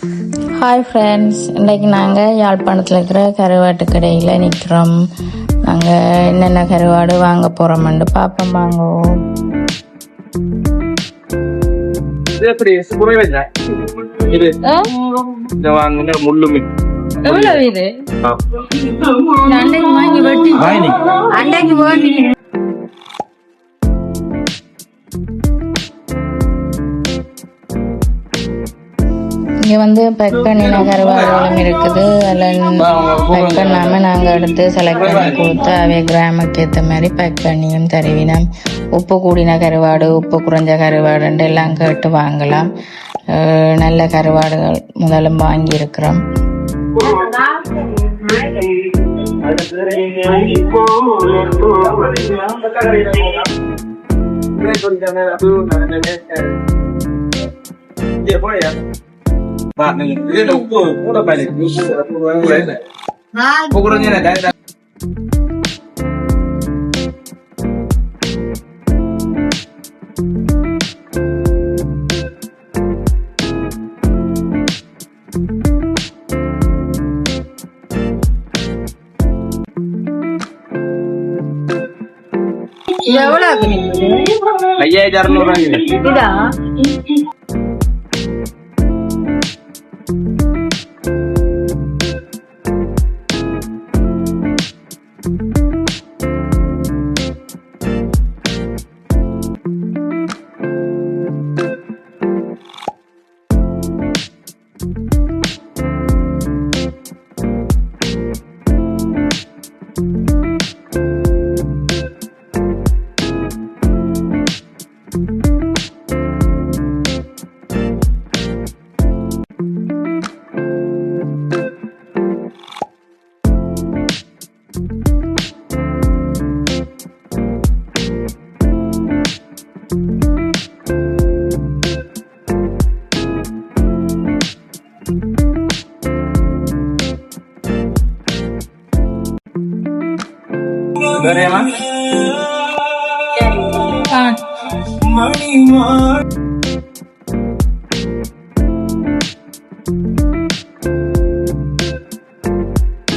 Hi friends, இன்றைக்கி நாங்கள் யாழ்ப்பாணத்தில் இருக்கிற கருவாட்டு கடையில் நிற்கிறோம். நாங்கள் என்னென்ன கருவாடு வாங்க போகிறோம்னு பார்ப்போம். வாங்குவோம். எவ்வளவு இது? அன்றைக்கு வாங்கி வெட்டி அன்றைக்கு வேண்டி இங்கே வந்து பேக் பண்ணின கருவாடுகளும் இருக்குது. அதில் பேக் பண்ணாமல் நாங்கள் எடுத்து செலக்ட் பண்ணி கொடுத்து அவை கிராமுக்கு ஏற்ற மாதிரி பேக் பண்ணியும் தருவினோம். உப்பு கூடின கருவாடு, உப்பு குறைஞ்ச கருவாடுன்ட்டு எல்லாம் கேட்டு வாங்கலாம். நல்ல கருவாடுகள் முதலும் வாங்கியிருக்கிறோம். எவ்வளவு? 5600. Berapa?